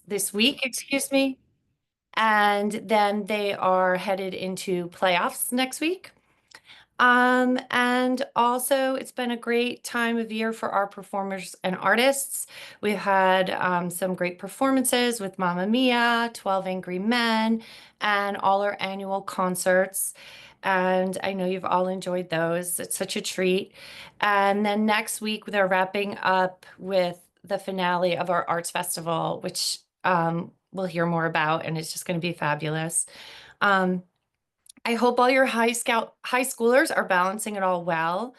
this week, excuse me. And then they are headed into playoffs next week. And also, it's been a great time of year for our performers and artists. We've had some great performances with Mamma Mia, 12 Angry Men, and all our annual concerts. And I know you've all enjoyed those. It's such a treat. And then next week, they're wrapping up with the finale of our arts festival, which we'll hear more about, and it's just going to be fabulous. Um, I hope all your high schoolers are balancing it all well.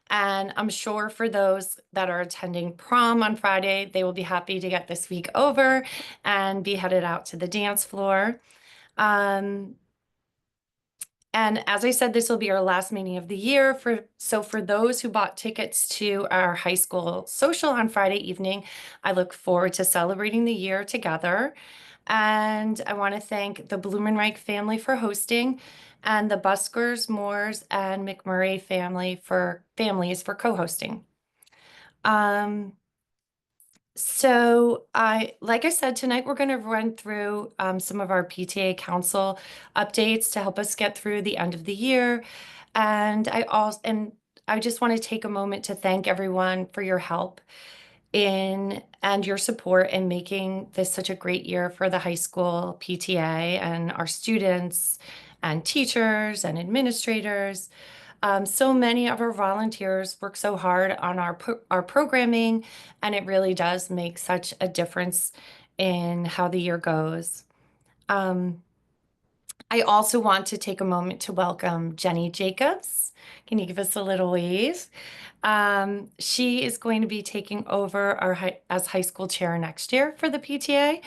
And I'm sure for those that are attending prom on Friday, they will be happy to get this week over and be headed out to the dance floor. Um, and as I said, this will be our last meeting of the year. For those who bought tickets to our high school social on Friday evening, I look forward to celebrating the year together. And I want to thank the Blumenreich family for hosting and the Buskers, Moores, and McMurray families for co-hosting. Um, like I said, tonight we're going to run through some of our PTA Council updates to help us get through the end of the year. And I just want to take a moment to thank everyone for your help in and your support in making this such a great year for the high school PTA and our students and teachers and administrators. So many of our volunteers work so hard on our programming, and it really does make such a difference in how the year goes. Um, I also want to take a moment to welcome Jenny Jacobs. Can you give us a little wave? She is going to be taking over as high school chair next year for the PTA,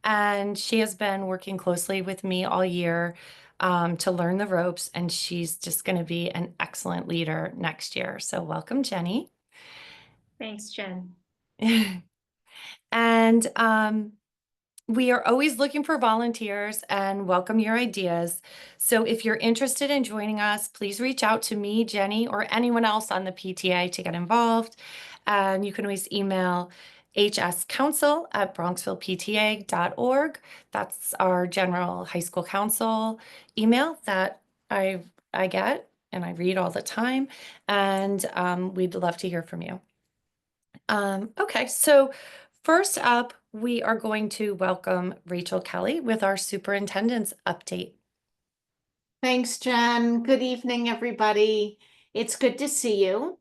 and she has been working closely with me all year to learn the ropes, and she's just going to be an excellent leader next year. So welcome, Jenny. Thanks, Jen. And we are always looking for volunteers and welcome your ideas. So if you're interested in joining us, please reach out to me, Jenny, or anyone else on the PTA to get involved. And you can always email hscouncil@bronxvillepta.org. That's our general high school council email that I get and I read all the time. And we'd love to hear from you. Okay, so first up, we are going to welcome Rachel Kelly with our superintendent's update. Thanks, Jen. Good evening, everybody. It's good to see you.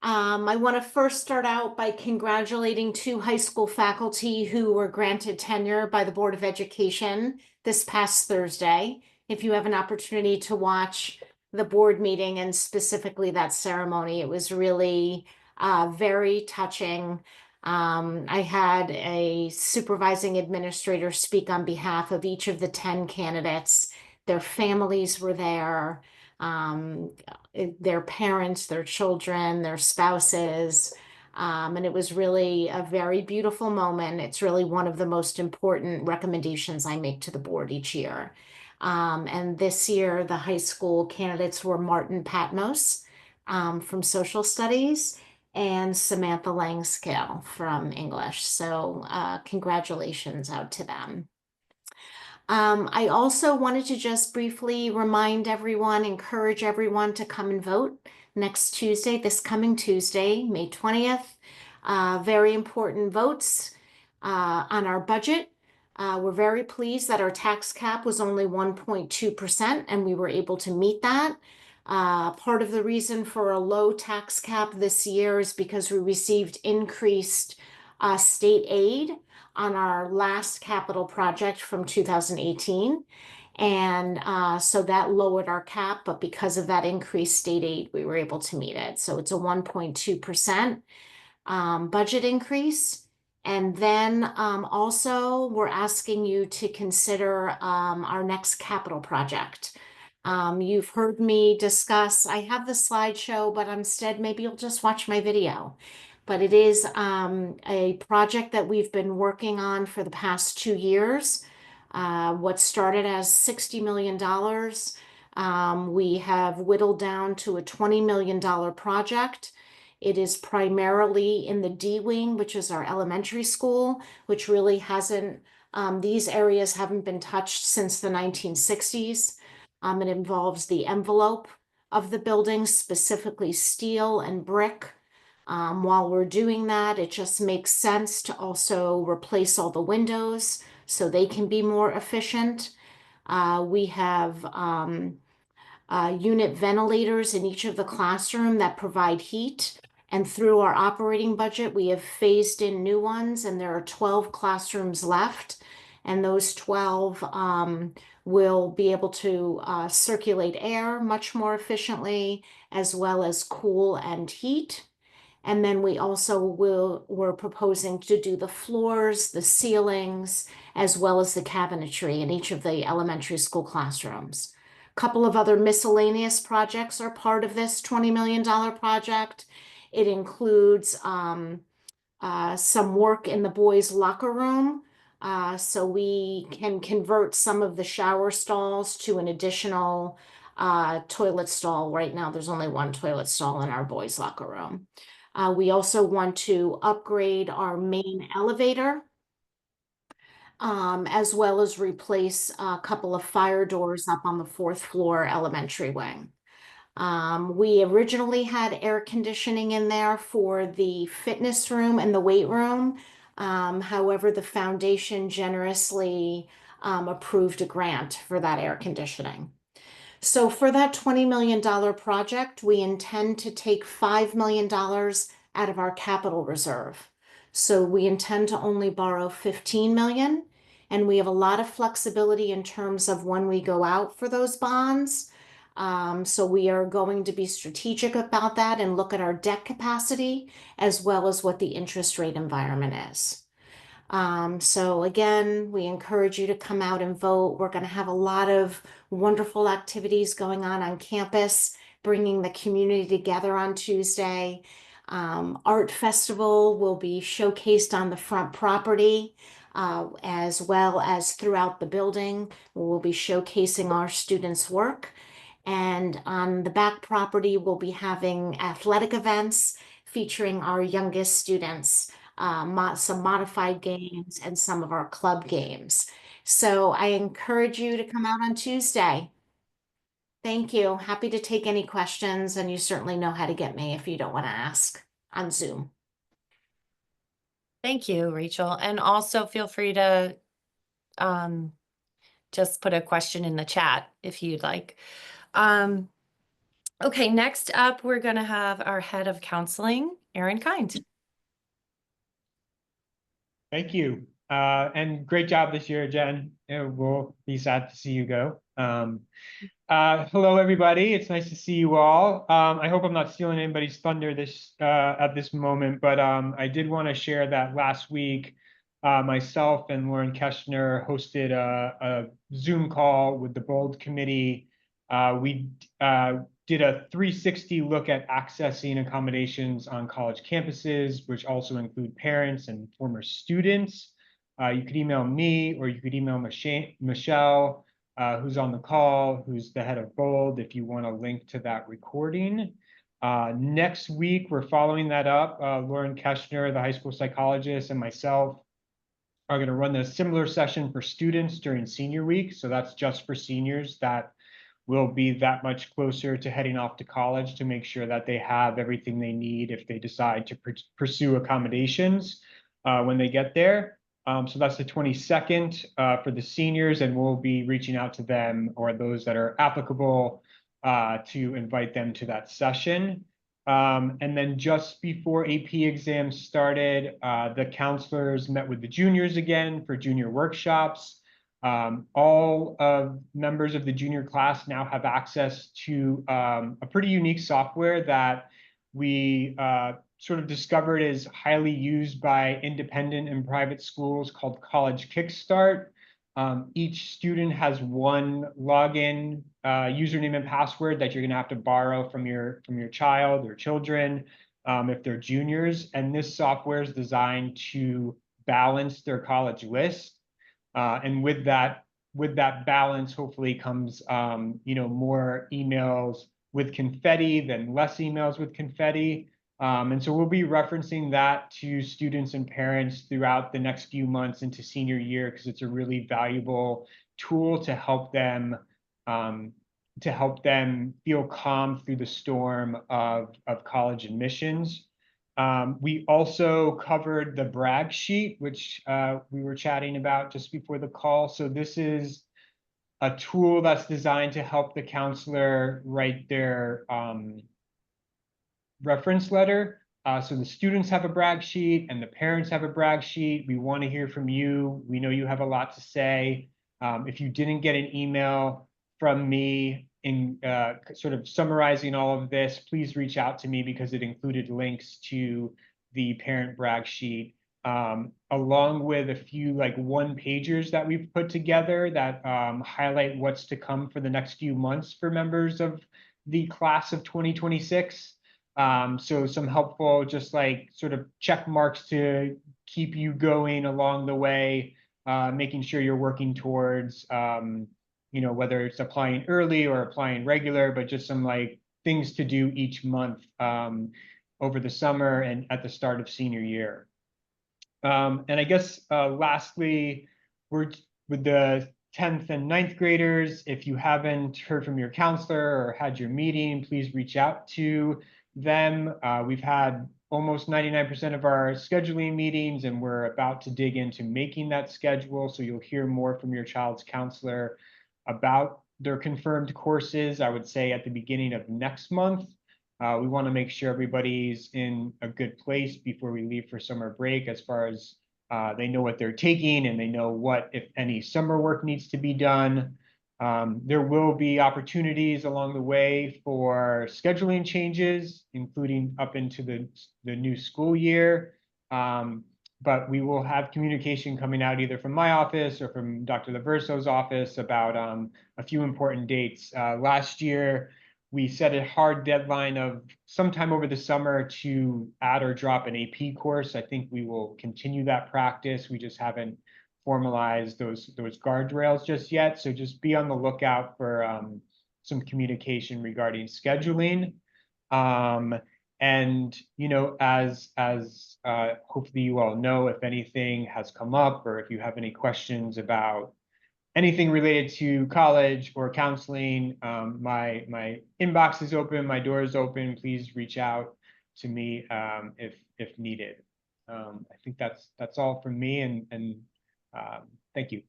I want to first start out by congratulating two high school faculty who were granted tenure by the Board of Education this past Thursday. If you have an opportunity to watch the board meeting and specifically that ceremony, it was really very touching. I had a supervising administrator speak on behalf of each of the 10 candidates. Their families were there, their parents, their children, their spouses. And it was really a very beautiful moment. It's really one of the most important recommendations I make to the board each year. And this year, the high school candidates were Martin Patmos from Social Studies and Samantha Langscale from English. So congratulations out to them. I also wanted to just briefly remind everyone, encourage everyone to come and vote next Tuesday, this coming Tuesday, May 20th. Very important votes on our budget. We're very pleased that our tax cap was only 1.2% and we were able to meet that. Part of the reason for a low tax cap this year is because we received increased state aid on our last capital project from 2018. And so that lowered our cap, but because of that increased state aid, we were able to meet it. So it's a 1.2% budget increase. And then also we're asking you to consider our next capital project. You've heard me discuss, I have the slideshow, but instead maybe you'll just watch my video. But it is a project that we've been working on for the past 2 years. What started as $60 million, we have whittled down to a $20 million project. It is primarily in the D wing, which is our elementary school, which really hasn't, these areas haven't been touched since the 1960s. It involves the envelope of the building, specifically steel and brick. While we're doing that, it just makes sense to also replace all the windows so they can be more efficient. We have unit ventilators in each of the classroom that provide heat. And through our operating budget, we have phased in new ones, and there are 12 classrooms left. And those 12 will be able to circulate air much more efficiently, as well as cool and heat. And then we also we're proposing to do the floors, the ceilings, as well as the cabinetry in each of the elementary school classrooms. A couple of other miscellaneous projects are part of this $20 million project. It includes some work in the boys' locker room. So we can convert some of the shower stalls to an additional toilet stall. Right now, there's only one toilet stall in our boys' locker room. We also want to upgrade our main elevator, as well as replace a couple of fire doors up on the 4th floor elementary wing. We originally had air conditioning in there for the fitness room and the weight room. However, the foundation generously approved a grant for that air conditioning. So for that $20 million project, we intend to take $5 million out of our capital reserve. So we intend to only borrow $15 million, and we have a lot of flexibility in terms of when we go out for those bonds. So we are going to be strategic about that and look at our debt capacity as well as what the interest rate environment is. So again, we encourage you to come out and vote. We're going to have a lot of wonderful activities going on campus, bringing the community together on Tuesday. Art Festival will be showcased on the front property, as well as throughout the building. We'll be showcasing our students' work. And on the back property, we'll be having athletic events featuring our youngest students. Some modified games and some of our club games. So I encourage you to come out on Tuesday. Thank you. Happy to take any questions, and you certainly know how to get me if you don't want to ask on Zoom. Thank you, Rachel. And also feel free to just put a question in the chat if you'd like. Okay, next up, we're going to have our head of counseling, Aaron Kind. Thank you. And great job this year, Jen. We'll be sad to see you go. Hello, everybody. It's nice to see you all. I hope I'm not stealing anybody's thunder at this moment, but I did want to share that last week, myself and Lauren Keschner hosted a Zoom call with the BOLD committee. We did a 360 look at accessing accommodations on college campuses, which also include parents and former students. You could email me, or you could email Michelle, who's on the call, who's the head of BOLD, if you want a link to that recording. Next week, we're following that up. Lauren Keschner, the high school psychologist, and myself are going to run a similar session for students during senior week. So that's just for seniors that will be that much closer to heading off to college, to make sure that they have everything they need if they decide to pursue accommodations when they get there. So that's the 22nd for the seniors, and we'll be reaching out to them, or those that are applicable, to invite them to that session. And then just before AP exams started, the counselors met with the juniors again for junior workshops. All members of the junior class now have access to a pretty unique software that we sort of discovered is highly used by independent and private schools, called College Kickstart. Each student has one login username and password that you're going to have to borrow from your child or children if they're juniors. And this software is designed to balance their college list. And with that balance, hopefully comes more emails with confetti than less emails with confetti. And so we'll be referencing that to students and parents throughout the next few months into senior year, because it's a really valuable tool to help them feel calm through the storm of college admissions. We also covered the brag sheet, which we were chatting about just before the call. So this is a tool that's designed to help the counselor write their reference letter. So the students have a brag sheet and the parents have a brag sheet. We want to hear from you. We know you have a lot to say. If you didn't get an email from me in sort of summarizing all of this, please reach out to me, because it included links to the parent brag sheet, along with a few like one-pagers that we've put together that highlight what's to come for the next few months for members of the class of 2026. So some helpful, just like sort of check marks to keep you going along the way, making sure you're working towards, whether it's applying early or applying regular, but just some like things to do each month over the summer and at the start of senior year. And I guess lastly, we're with the 10th and 9th graders. If you haven't heard from your counselor or had your meeting, please reach out to them. We've had almost 99% of our scheduling meetings, and we're about to dig into making that schedule. So you'll hear more from your child's counselor about their confirmed courses, I would say at the beginning of next month. We want to make sure everybody's in a good place before we leave for summer break, as far as they know what they're taking and they know what, if any, summer work needs to be done. There will be opportunities along the way for scheduling changes, including up into the new school year. But we will have communication coming out either from my office or from Dr. Laverso's office about a few important dates. Last year, we set a hard deadline of sometime over the summer to add or drop an AP course. I think we will continue that practice. We just haven't formalized those guardrails just yet. So just be on the lookout for some communication regarding scheduling. And as hopefully you all know, if anything has come up or if you have any questions about anything related to college or counseling, my inbox is open, my door is open. Please reach out to me if needed. I think that's all from me, and thank you.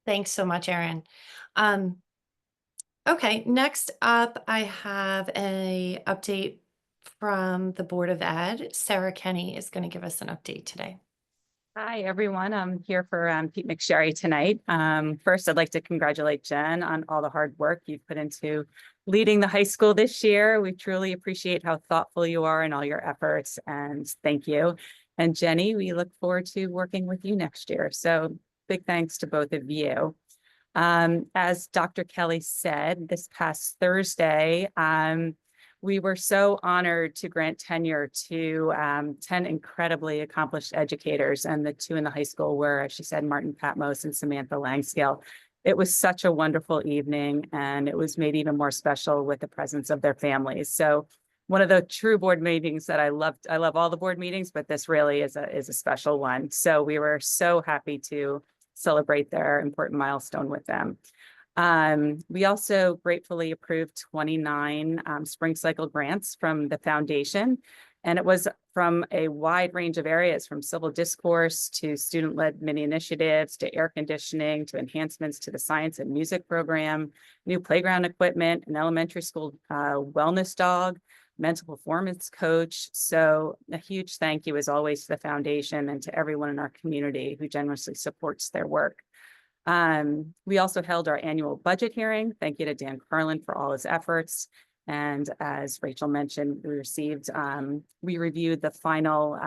Thanks so much, Aaron. Okay, next up, I have an update from the Board of Ed. Sarah Kenny is going to give us an update today. Hi, everyone. I'm here for Pete McSherry tonight. First, I'd like to congratulate Jen on all the hard work you've put into leading the high school this year. We truly appreciate how thoughtful you are in all your efforts, and thank you. And Jenny, we look forward to working with you next year. So big thanks to both of you. As Dr. Kelly said, this past Thursday, we were so honored to grant tenure to 10 incredibly accomplished educators, and the 2 in the high school were, as she said, Martin Patmos and Samantha Langscale. It was such a wonderful evening, and it was made even more special with the presence of their families. So one of the true board meetings that I loved. I love all the board meetings, but this really is a special one. So we were so happy to celebrate their important milestone with them. We also gratefully approved 29 Spring Cycle grants from the foundation, and it was from a wide range of areas, from civil discourse to student-led mini initiatives to air conditioning to enhancements to the science and music program, new playground equipment, an elementary school wellness dog, mental performance coach. So a huge thank you as always to the foundation and to everyone in our community who generously supports their work. We also held our annual budget hearing. Thank you to Dan Carlin for all his efforts. And as Rachel mentioned, we reviewed the final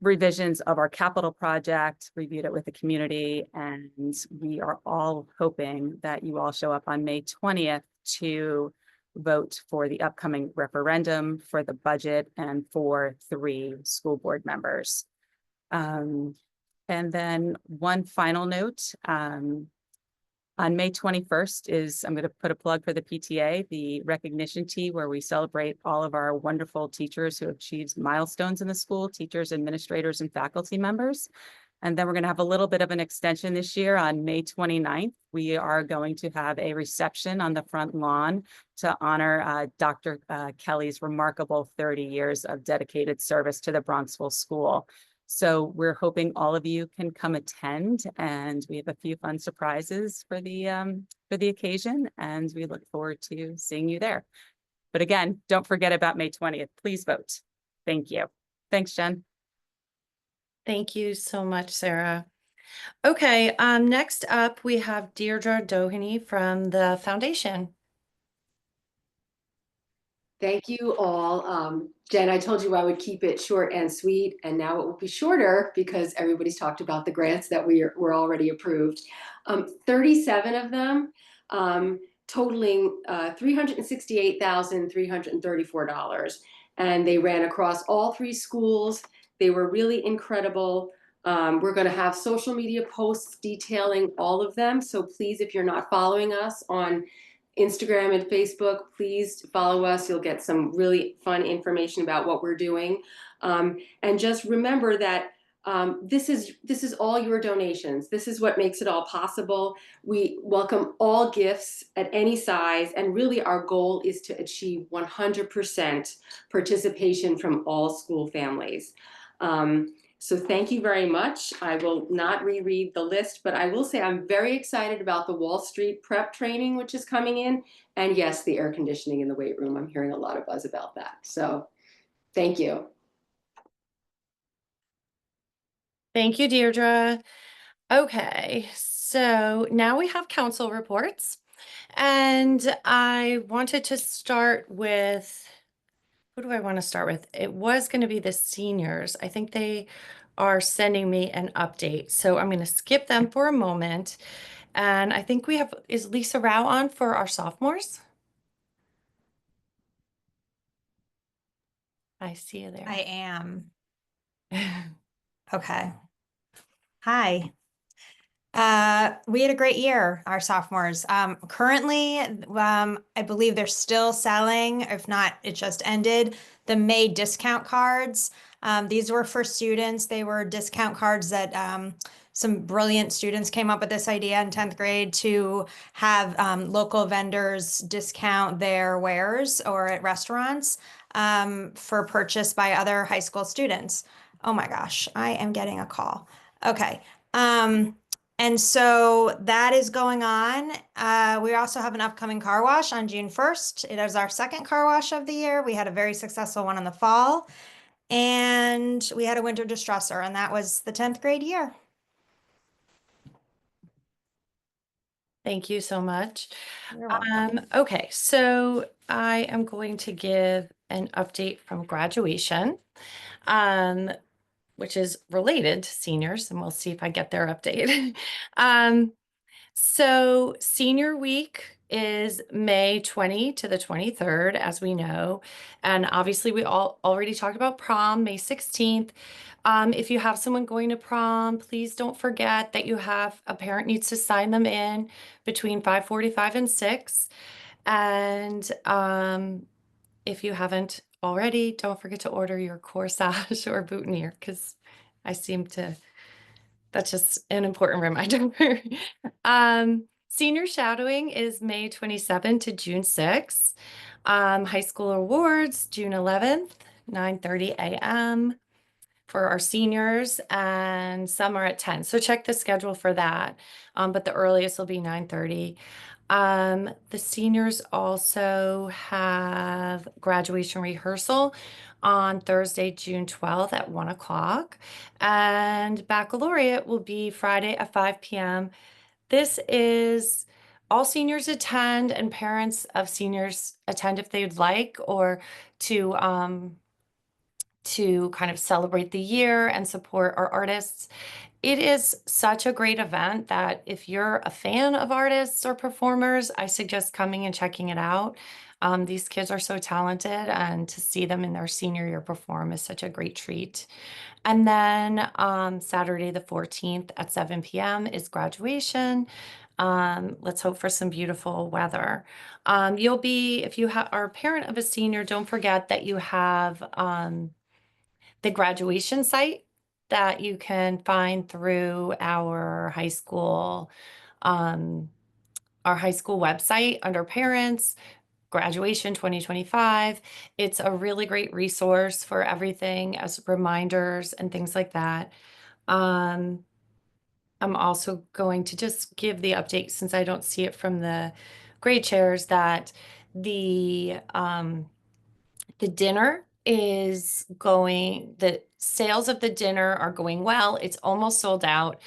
revisions of our capital project, reviewed it with the community, and we are all hoping that you all show up on May 20th to vote for the upcoming referendum, for the budget, and for 3 school board members. And then one final note, On May 21st I'm going to put a plug for the PTA, the recognition tea, where we celebrate all of our wonderful teachers who have achieved milestones in the school, teachers, administrators, and faculty members. And then we're going to have a little bit of an extension this year. On May 29th, we are going to have a reception on the front lawn to honor Dr. Kelly's remarkable 30 years of dedicated service to the Bronxville School. So we're hoping all of you can come attend, and we have a few fun surprises for the occasion, and we look forward to seeing you there. But again, don't forget about May 20th. Please vote. Thank you. Thanks, Jen. Thank you so much, Sarah. Okay, next up we have Deirdre Doheny from the foundation. Thank you all. Jen, I told you I would keep it short and sweet, and now it will be shorter because everybody's talked about the grants that were already approved. 37 of them, totaling $368,334. And they ran across all 3 schools. They were really incredible. We're going to have social media posts detailing all of them. So please, if you're not following us on Instagram and Facebook, please follow us. You'll get some really fun information about what we're doing. And just remember that this is all your donations. This is what makes it all possible. We welcome all gifts at any size, and really our goal is to achieve 100% participation from all school families. So thank you very much. I will not reread the list, but I will say I'm very excited about the Wall Street prep training, which is coming in. And yes, the air conditioning in the weight room. I'm hearing a lot of buzz about that. So thank you. Thank you, Deirdre. Okay, so now we have council reports. And I wanted to start with, who do I want to start with? It was going to be the seniors. I think they are sending me an update. So I'm going to skip them for a moment. And I think we have, is Lisa Rao on for our sophomores? I see you there. I am. Okay. Hi. We had a great year, our sophomores. Currently, I believe they're still selling, if not, it just ended, the May discount cards. These were for students. They were discount cards that some brilliant students came up with this idea in 10th grade to have local vendors discount their wares or at restaurants for purchase by other high school students. Oh my gosh, I am getting a call. Okay. And so that is going on. We also have an upcoming car wash on June 1st. It is our second car wash of the year. We had a very successful one in the fall, and we had a winter distressor, and that was the 10th grade year. Thank you so much. You're welcome. Okay, so I am going to give an update from graduation, which is related to seniors, and we'll see if I get their update. So senior week is May 20 to the 23rd, as we know. And obviously we all already talked about prom, May 16th. If you have someone going to prom, please don't forget that you have a parent needs to sign them in between 5:45 and 6. And if you haven't already, don't forget to order your corsage or boutonniere, because I seem to, that's just an important reminder. Senior shadowing is May 27 to June 6. High school awards, June 11th, 9:30 a.m. for our seniors, and some are at 10. So check the schedule for that. But the earliest will be 9:30. The seniors also have graduation rehearsal on Thursday, June 12th at 1 o'clock. And baccalaureate will be Friday at 5 p.m. This is all seniors attend, and parents of seniors attend if they'd like, or to kind of celebrate the year and support our artists. It is such a great event that if you're a fan of artists or performers, I suggest coming and checking it out. These kids are so talented, and to see them in their senior year perform is such a great treat. And then Saturday the 14th at 7 p.m. is graduation. Let's hope for some beautiful weather. If you are a parent of a senior, don't forget that you have the graduation site that you can find through um, our high school website under parents, graduation 2025. It's a really great resource for everything as reminders and things like that. I'm also going to just give the update since I don't see it from the grade chairs that the dinner the sales of the dinner are going well. It's almost sold out.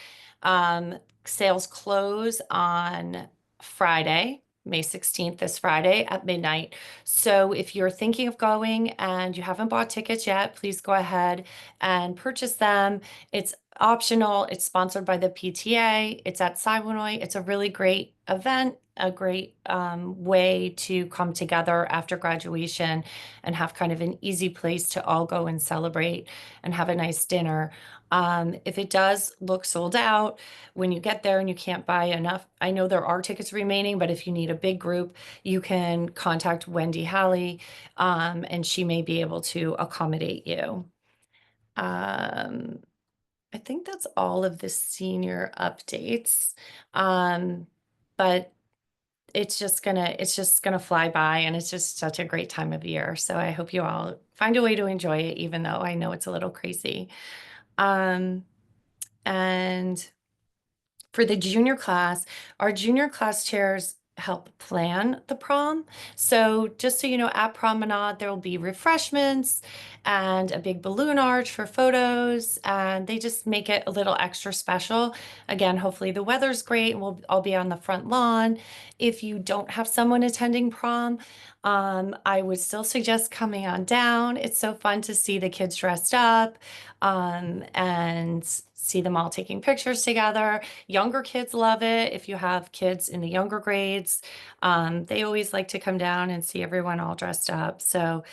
Sales close on Friday, May 16th, this Friday at midnight. So if you're thinking of going and you haven't bought tickets yet, please go ahead and purchase them. It's optional. It's sponsored by the PTA. It's at Siwanoy. It's a really great event, a great way to come together after graduation and have kind of an easy place to all go and celebrate and have a nice dinner. If it does look sold out when you get there and you can't buy enough, I know there are tickets remaining, but if you need a big group, you can contact Wendy Halley, and she may be able to accommodate you. I think that's all of the senior updates. But it's just gonna fly by, and it's just such a great time of year. So I hope you all find a way to enjoy it, even though I know it's a little crazy. And for the junior class, our junior class chairs help plan the prom. So just so you know, at Promenade, there will be refreshments and a big balloon arch for photos, and they just make it a little extra special. Again, hopefully the weather's great and we'll all be on the front lawn. If you don't have someone attending prom, I would still suggest coming on down. It's so fun to see the kids dressed up, and see them all taking pictures together. Younger kids love it. If you have kids in the younger grades, they always like to come down and see everyone all dressed up. So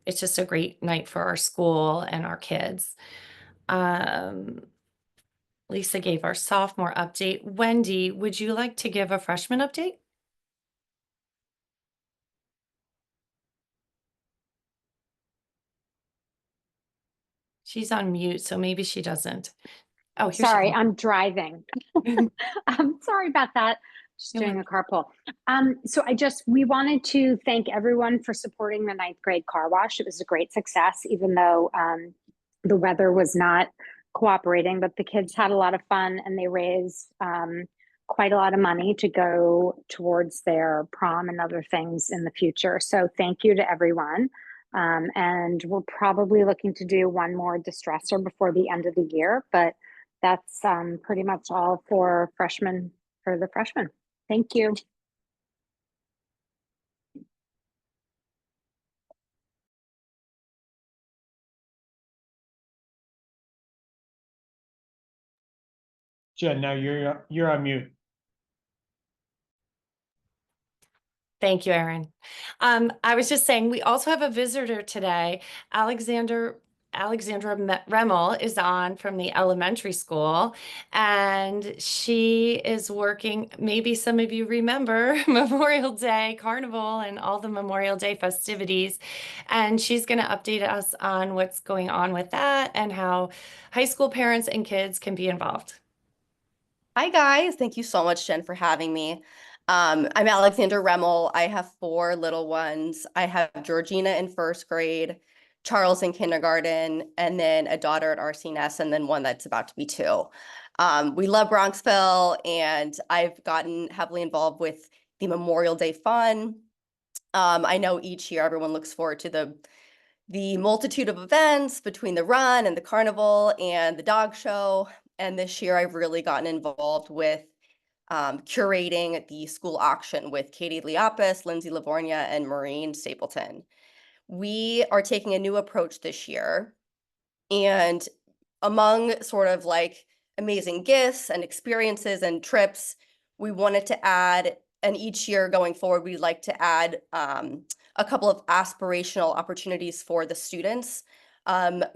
it's just a great night for our school and our kids. Lisa gave our sophomore update. Wendy, would you like to give a freshman update? She's on mute, so maybe she doesn't. Oh, here she Sorry, comes. I'm driving. I'm sorry about that. Just No doing a carpool. We wanted to thank everyone for supporting the 9th grade car wash. It was a great success, even though the weather was not cooperating, but the kids had a lot of fun and they raised quite a lot of money to go towards their prom and other things in the future. So thank you to everyone. And we're probably looking to do one more distresser before the end of the year, but that's pretty much all for the freshmen. Thank you. Jen, now you're on mute. Thank you, Erin. I was just saying, we also have a visitor today. Alexandra Remmel is on from the elementary school, and she is working, maybe some of you remember Memorial Day Carnival and all the Memorial Day festivities, and she's going to update us on what's going on with that and how high school parents and kids can be involved. Hi guys, thank you so much, Jen, for having me. I'm Alexandra Remmel. I have 4 little ones. I have Georgina in 1st grade, Charles in kindergarten, and then a daughter at RCNS, and then one that's about to be 2. We love Bronxville, and I've gotten heavily involved with the Memorial Day Fun. I know each year everyone looks forward to the multitude of events between the run and the carnival and the dog show. And this year I've really gotten involved with curating the school auction with Katie Leopis, Lindsay Livornia, and Maureen Stapleton. We are taking a new approach this year, and among sort of like amazing gifts and experiences and trips, we wanted to add, and each year going forward, we'd like to add a couple of aspirational opportunities for the students,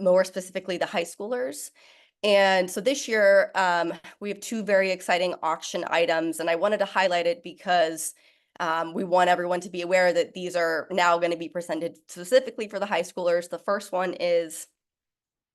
more specifically the high schoolers. And so this year, we have two very exciting auction items, and I wanted to highlight it because we want everyone to be aware that these are now going to be presented specifically for the high schoolers. The first one is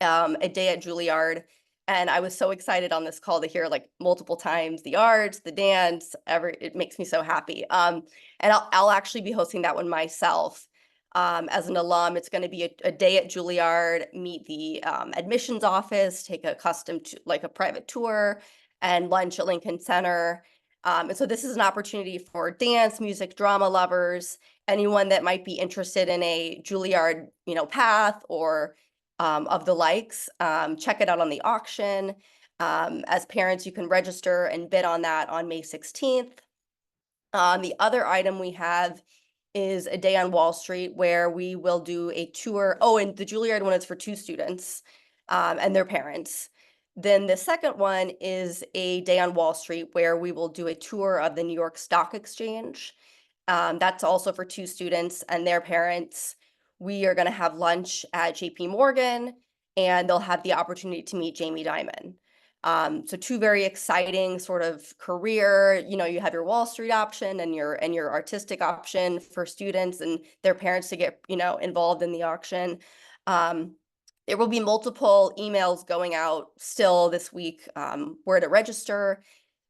a day at Juilliard, and I was so excited on this call to hear like multiple times the arts, the dance, it makes me so happy. And I'll actually be hosting that one myself. As an alum, it's going to be a day at Juilliard, meet the admissions office, take a a private tour, and lunch at Lincoln Center. And so this is an opportunity for dance, music, drama lovers, anyone that might be interested in a Juilliard, path or of the likes. Check it out on the auction. As parents, you can register and bid on that on May 16th. The other item we have is a day on Wall Street where we will do a tour. Oh, and the Juilliard one is for 2 students and their parents. Then the second one is a day on Wall Street where we will do a tour of the New York Stock Exchange. That's also for 2 students and their parents. We are going to have lunch at JP Morgan, and they'll have the opportunity to meet Jamie Dimon. So 2 very exciting sort of career, you have your Wall Street option and your artistic option for students and their parents to get, involved in the auction. There will be multiple emails going out still this week where to register.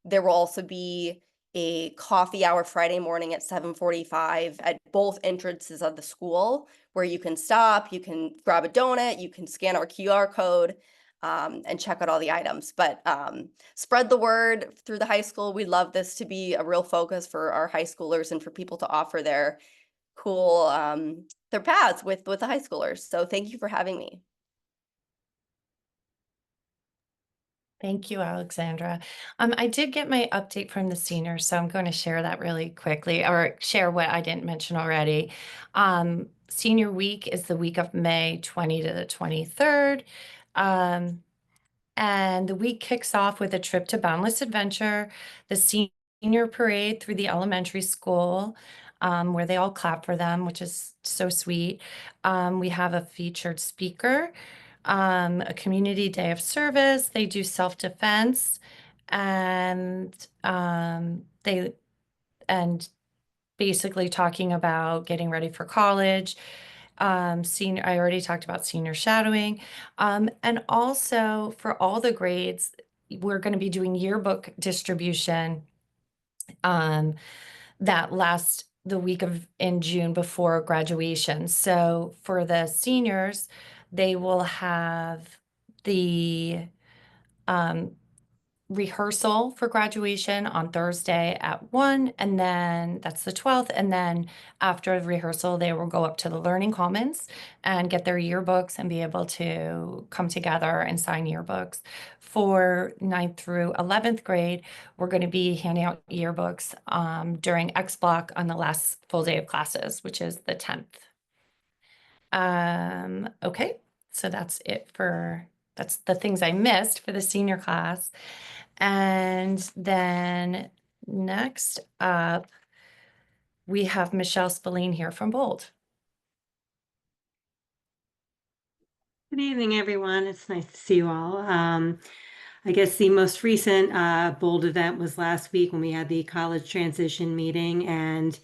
There will also be a coffee hour Friday morning at 7:45 at both entrances of the school where you can stop, you can grab a donut, you can scan our QR code and check out all the items. But spread the word through the high school. We love this to be a real focus for our high schoolers and for people to offer their cool, their paths with the high schoolers. So thank you for having me. Thank you, Alexandra. I did get my update from the seniors, so I'm going to share that really quickly or share what I didn't mention already. Senior week is the week of May 20 to the 23rd. And the week kicks off with a trip to Boundless Adventure, the senior parade through the elementary school, where they all clap for them, which is so sweet. We have a featured speaker, a community day of service. They do self-defense, and basically talking about getting ready for college. I already talked about senior shadowing. And also for all the grades, we're going to be doing yearbook distribution the week in June before graduation. So for the seniors, they will have the rehearsal for graduation on Thursday at 1, and then that's the 12th. And then after the rehearsal, they will go up to the Learning Commons and get their yearbooks and be able to come together and sign yearbooks. For 9th through 11th grade, we're going to be handing out yearbooks during X block on the last full day of classes, which is the 10th. Okay, so that's the things I missed for the senior class. And then next up, we have Michelle Spillane here from Bold. Good evening, everyone. It's nice to see you all. I guess the most recent Bold event was last week when we had the college transition meeting, and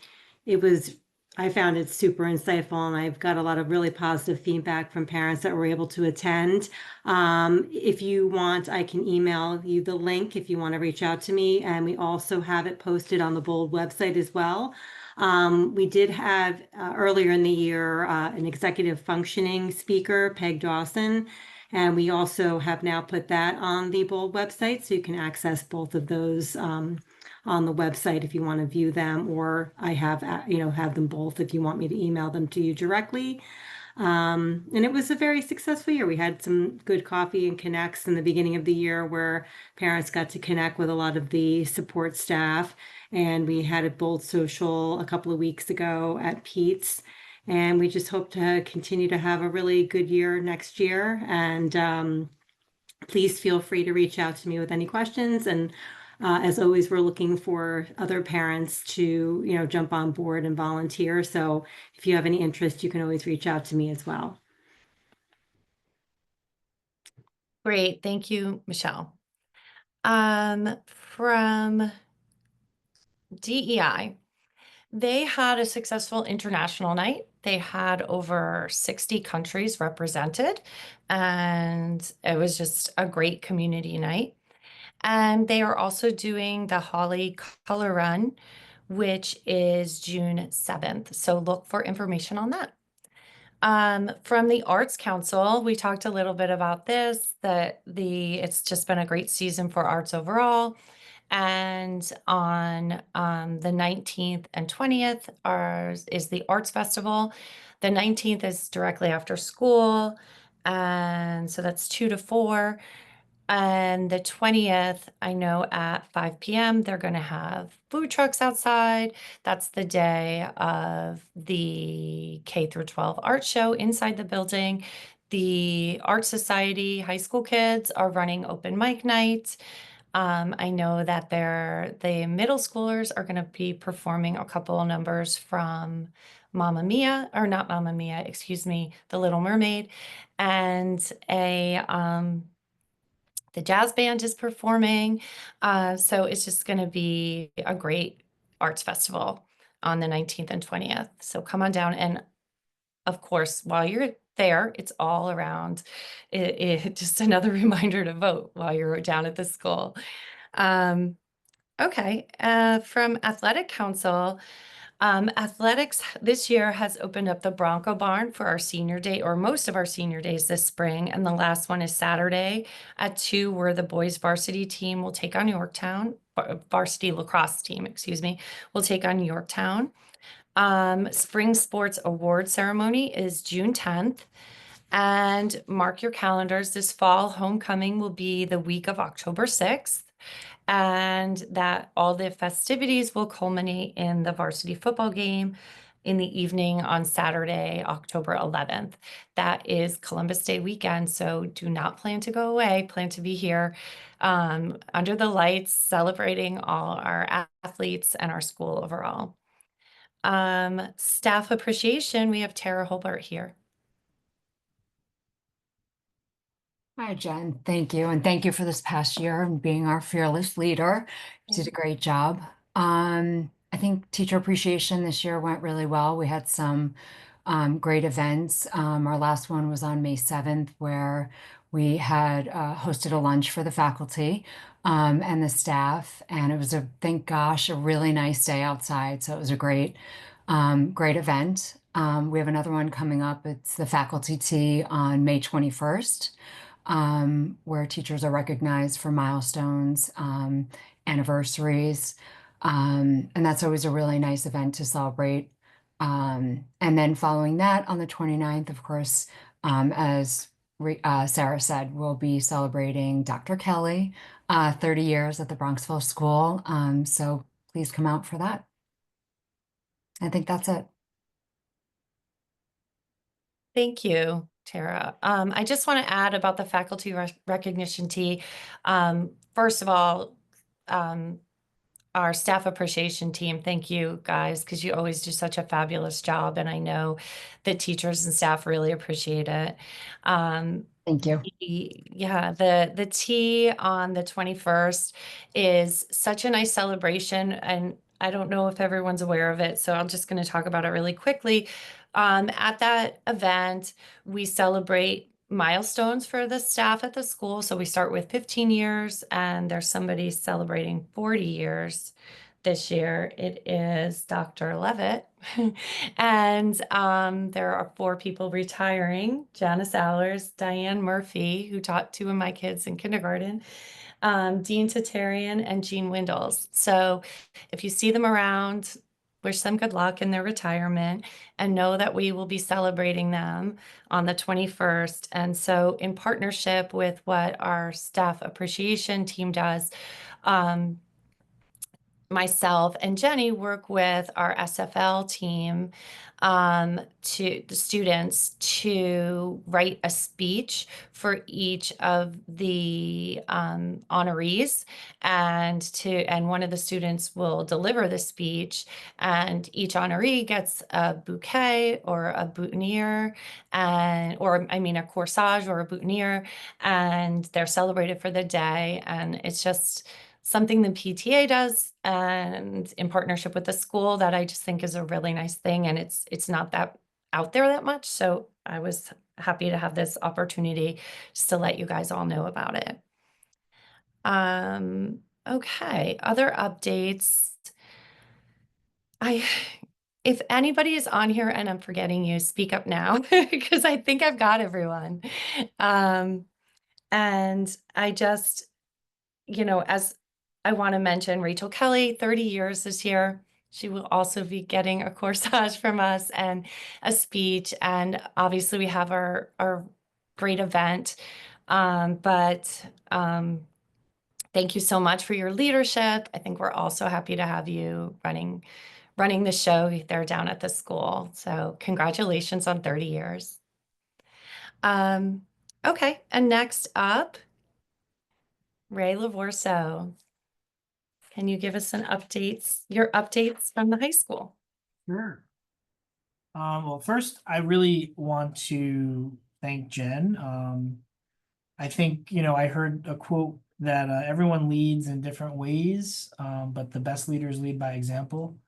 I found it super insightful, and I've got a lot of really positive feedback from parents that were able to attend. If you want, I can email you the link if you want to reach out to me, and we also have it posted on the Bold website as well. We did have earlier in the year an executive functioning speaker, Peg Dawson, and we also have now put that on the Bold website, so you can access both of those on the website if you want to view them, or I have them both if you want me to email them to you directly. And it was a very successful year. We had some good coffee and connects in the beginning of the year where parents got to connect with a lot of the support staff. And we had a Bold social a couple of weeks ago at Pete's. And we just hope to continue to have a really good year next year. And please feel free to reach out to me with any questions. And as always, we're looking for other parents to, jump on board and volunteer. So if you have any interest, you can always reach out to me as well. Great, thank you, Michelle. From DEI, they had a successful international night. They had over 60 countries represented, and it was just a great community night. And they are also doing the Holly Color Run, which is June 7th. So look for information on that. From the Arts Council, we talked a little bit about this, that it's just been a great season for arts overall. And on the 19th and 20th is the Arts Festival. The 19th is directly after school. And so that's 2 to 4. And the 20th, I know at 5 p.m., they're going to have food trucks outside. That's the day of the K through 12 art show inside the building. The Art Society high school kids are running open mic night. I know that the middle schoolers are going to be performing a couple of numbers from Mamma Mia, or not Mamma Mia, excuse me, The Little Mermaid, and the jazz band is performing. So it's just going to be a great arts festival on the 19th and 20th. So come on down. And of course, while you're there, it's all around. Just another reminder to vote while you're down at the school. Okay. From Athletic Council, athletics this year has opened up the Bronco Barn for our senior day, or most of our senior days this spring. And the last one is Saturday at 2, where the boys varsity team will take on Yorktown, varsity lacrosse team, excuse me, will take on Yorktown. Spring sports award ceremony is June 10th. And mark your calendars. This fall homecoming will be the week of October 6th. And that all the festivities will culminate in the varsity football game in the evening on Saturday, October 11th. That is Columbus Day weekend, so do not plan to go away. Plan to be here under the lights, celebrating all our athletes and our school overall. Staff appreciation, we have Tara Holbert here. Hi, Jen. Thank you. And thank you for this past year and being our fearless leader. You did a great job. I think teacher appreciation this year went really well. We had some great events. Our last one was on May 7th, where we had hosted a lunch for the faculty and the staff. And it was thank gosh, a really nice day outside. So it was a great event. We have another one coming up. It's the faculty tea on May 21st. Where teachers are recognized for milestones, anniversaries. And that's always a really nice event to celebrate. And then following that on the 29th, of course, as Sarah said, we'll be celebrating Dr. Kelly, 30 years at the Bronxville School. So please come out for that. I think that's it. Thank you, Tara. I just want to add about the faculty recognition tea. First of all, our staff appreciation team, thank you guys, because you always do such a fabulous job. And I know that teachers and staff really appreciate it. Thank you. Yeah, the tea on the 21st is such a nice celebration. And I don't know if everyone's aware of it, so I'm just going to talk about it really quickly. At that event, we celebrate milestones for the staff at the school. So we start with 15 years, and there's somebody celebrating 40 years this year. It is Dr. Levitt. And there are 4 people retiring: Janice Allers, Diane Murphy, who taught 2 of my kids in kindergarten, Dean Tatarian, and Jean Windles. So if you see them around, wish them good luck in their retirement, and know that we will be celebrating them on the 21st. And so in partnership with what our staff appreciation team does, myself and Jenny work with our SFL team to the students to write a speech for each of the honorees, and one of the students will deliver the speech, and each honoree gets a bouquet or a boutonniere, a corsage or a boutonniere, and they're celebrated for the day. And it's just something the PTA does, and in partnership with the school, that I just think is a really nice thing, and it's not that out there that much. So I was happy to have this opportunity just to let you guys all know about it. Okay, other updates. If anybody is on here and I'm forgetting you, speak up now because I think I've got everyone. And I just, as I want to mention Rachel Kelly, 30 years this year. She will also be getting a corsage from us and a speech. And obviously we have our great event. But thank you so much for your leadership. I think we're also happy to have you running the show there down at the school. So congratulations on 30 years. Okay, and next up, Ray Lavorso. Can you give us your updates from the high school? Sure. Well, first, I really want to thank Jen. I think, I heard a quote that everyone leads in different ways, but the best leaders lead by example.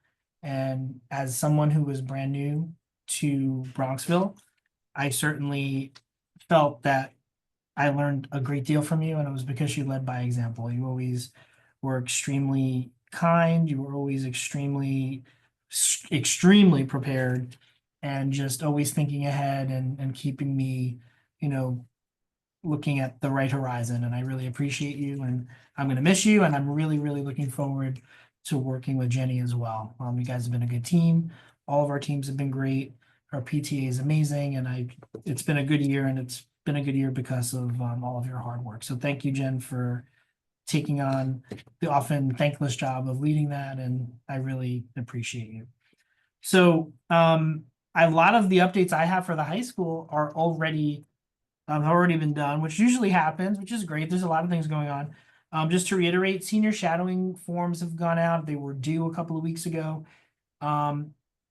And as someone who was brand new to Bronxville, I certainly felt that I learned a great deal from you, and it was because you led by example. You always were extremely kind. You were always extremely prepared, and just always thinking ahead and keeping me, looking at the right horizon. And I really appreciate you, and I'm going to miss you. And I'm really, really looking forward to working with Jenny as well. You guys have been a good team. All of our teams have been great. Our PTA is amazing, and it's been a good year, and it's been a good year because of all of your hard work. So thank you, Jen, for taking on the often thankless job of leading that, and I really appreciate you. So a lot of the updates I have for the high school are already been done, which usually happens, which is great. There's a lot of things going on. Just to reiterate, senior shadowing forms have gone out. They were due a couple of weeks ago.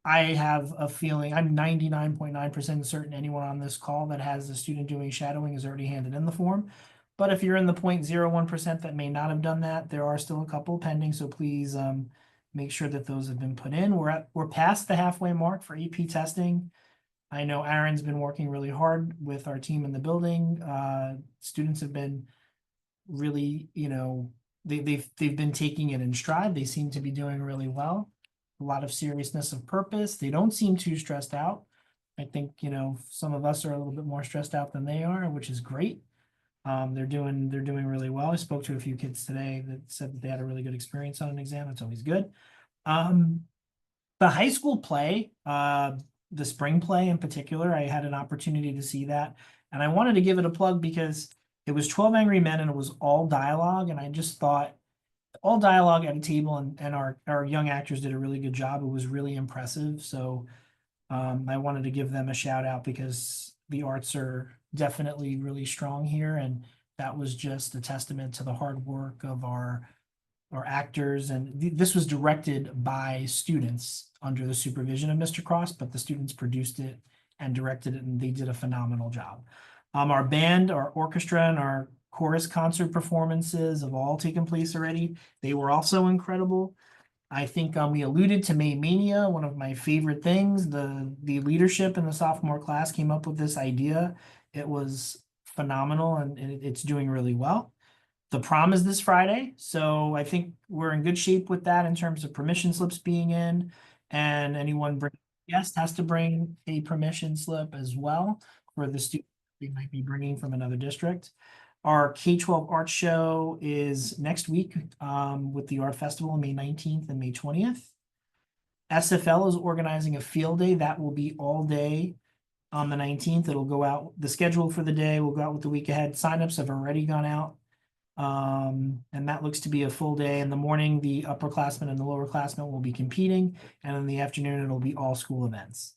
I have a feeling, I'm 99.9% certain anyone on this call that has a student doing shadowing has already handed in the form. But if you're in the 0.01% that may not have done that, there are still a couple pending. So please make sure that those have been put in. We're past the halfway mark for AP testing. I know Aaron's been working really hard with our team in the building. Students have been really, they've been taking it in stride. They seem to be doing really well. A lot of seriousness of purpose. They don't seem too stressed out. I think, some of us are a little bit more stressed out than they are, which is great. They're doing really well. I spoke to a few kids today that said that they had a really good experience on an exam. That's always good. The high school play, the spring play in particular, I had an opportunity to see that, and I wanted to give it a plug because it was 12 Angry Men and it was all dialogue, and I just thought all dialogue at a table, and our young actors did a really good job. It was really impressive. So I wanted to give them a shout out because the arts are definitely really strong here, and that was just a testament to the hard work of our actors. And this was directed by students under the supervision of Mr. Cross, but the students produced it and directed it, and they did a phenomenal job. Our band, our orchestra, and our chorus concert performances have all taken place already. They were also incredible. I think we alluded to May Mania, one of my favorite things. The leadership in the sophomore class came up with this idea. It was phenomenal, and it's doing really well. The prom is this Friday, so I think we're in good shape with that in terms of permission slips being in, and anyone bringing a guest has to bring a permission slip as well for the student they might be bringing from another district. Our K-12 art show is next week with the art festival on May 19th and May 20th. SFL is organizing a field day that will be all day on the 19th. It'll go out, the schedule for the day will go out with the week ahead. Signups have already gone out. And that looks to be a full day. In the morning, the upperclassmen and the lowerclassmen will be competing, and in the afternoon, it'll be all school events.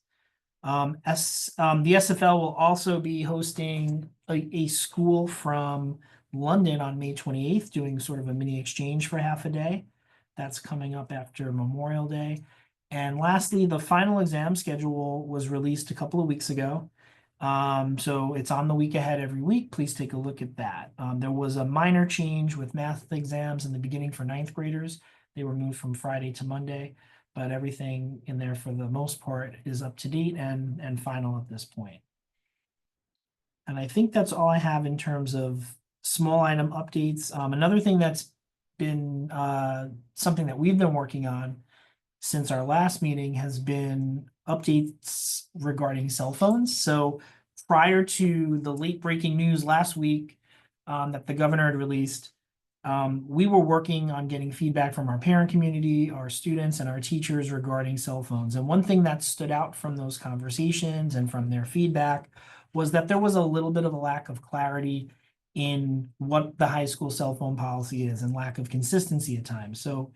The SFL will also be hosting a school from London on May 28th, doing sort of a mini exchange for half a day. That's coming up after Memorial Day. And lastly, the final exam schedule was released a couple of weeks ago. So it's on the week ahead every week. Please take a look at that. There was a minor change with math exams in the beginning for ninth graders. They were moved from Friday to Monday, but everything in there for the most part is up to date and final at this point. And I think that's all I have in terms of small item updates. Another thing that's been something that we've been working on since our last meeting has been updates regarding cell phones. So prior to the late breaking news last week that the governor had released, we were working on getting feedback from our parent community, our students, and our teachers regarding cell phones. And one thing that stood out from those conversations and from their feedback was that there was a little bit of a lack of clarity in what the high school cell phone policy is and lack of consistency at times. So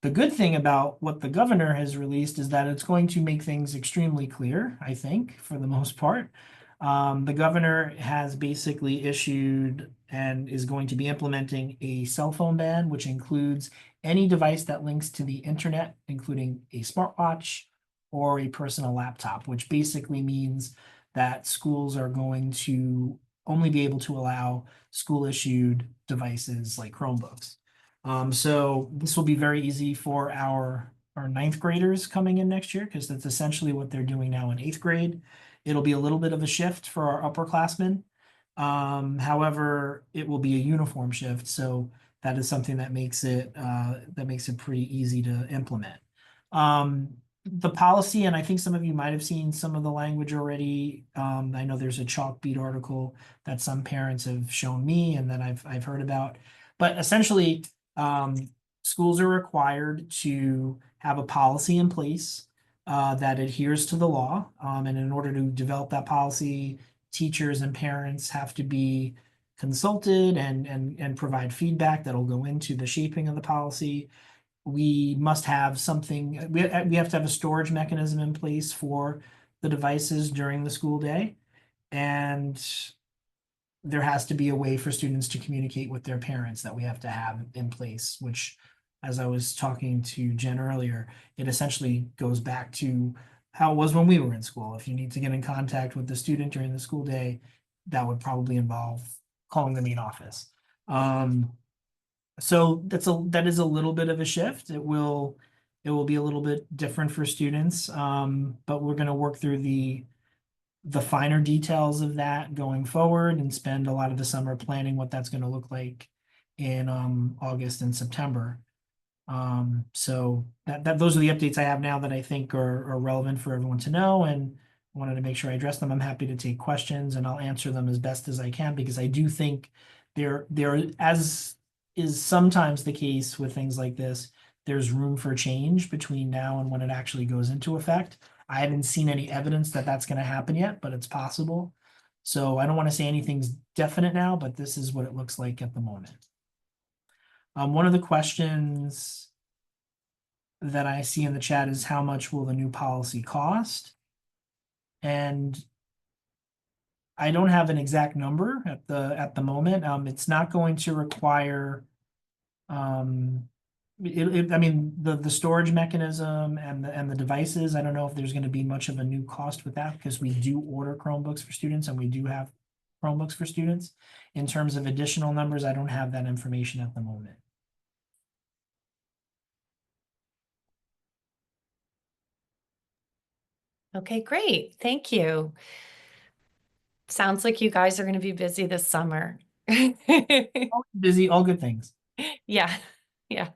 the good thing about what the governor has released is that it's going to make things extremely clear, I think, for the most part. The governor has basically issued and is going to be implementing a cell phone ban, which includes any device that links to the internet, including a smartwatch or a personal laptop, which basically means that schools are going to only be able to allow school-issued devices like Chromebooks. So this will be very easy for our ninth graders coming in next year, because that's essentially what they're doing now in eighth grade. It'll be a little bit of a shift for our upperclassmen. However, it will be a uniform shift, so that is something that makes it pretty easy to implement. The policy, and I think some of you might have seen some of the language already. I know there's a Chalkbeat article that some parents have shown me and that I've heard about. But essentially, schools are required to have a policy in place that adheres to the law. And in order to develop that policy, teachers and parents have to be consulted and provide feedback that'll go into the shaping of the policy. We must have something, we have to have a storage mechanism in place for the devices during the school day. And there has to be a way for students to communicate with their parents that we have to have in place, which, as I was talking to Jen earlier, it essentially goes back to how it was when we were in school. If you need to get in contact with the student during the school day, that would probably involve calling the main office. So that is a little bit of a shift. It will be a little bit different for students, but we're going to work through the finer details of that going forward and spend a lot of the summer planning what that's going to look like in August and September. So those are the updates I have now that I think are relevant for everyone to know, and I wanted to make sure I address them. I'm happy to take questions and I'll answer them as best as I can, because I do think there, as is sometimes the case with things like this, there's room for change between now and when it actually goes into effect. I haven't seen any evidence that that's going to happen yet, but it's possible. So I don't want to say anything's definite now, but this is what it looks like at the moment. One of the questions that I see in the chat is, how much will the new policy cost? And I don't have an exact number at the moment. It's not going to require I mean, the storage mechanism and the devices. I don't know if there's going to be much of a new cost with that, because we do order Chromebooks for students and we do have Chromebooks for students. In terms of additional numbers, I don't have that information at the moment. Okay, great. Thank you. Sounds like you guys are going to be busy this summer. Busy, all good things. Yeah, yeah.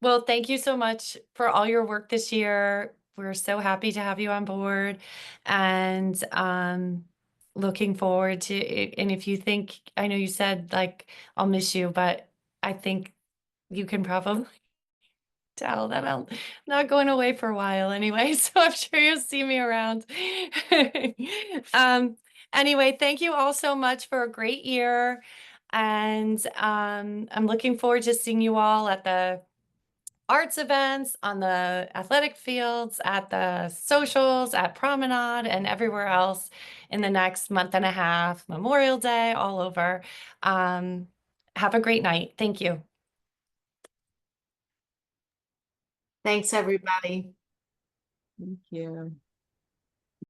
Well, thank you so much for all your work this year. We're so happy to have you on board, and looking forward to it. And if you think, I know you said like I'll miss you, but I think you can probably tell that I'm not going away for a while anyway, so I'm sure you'll see me around. Anyway, thank you all so much for a great year. And I'm looking forward to seeing you all at the arts events, on the athletic fields, at the socials, at Promenade, and everywhere else in the next month and a half, Memorial Day, all over. Have a great night. Thank you. Thanks, everybody. Thank you.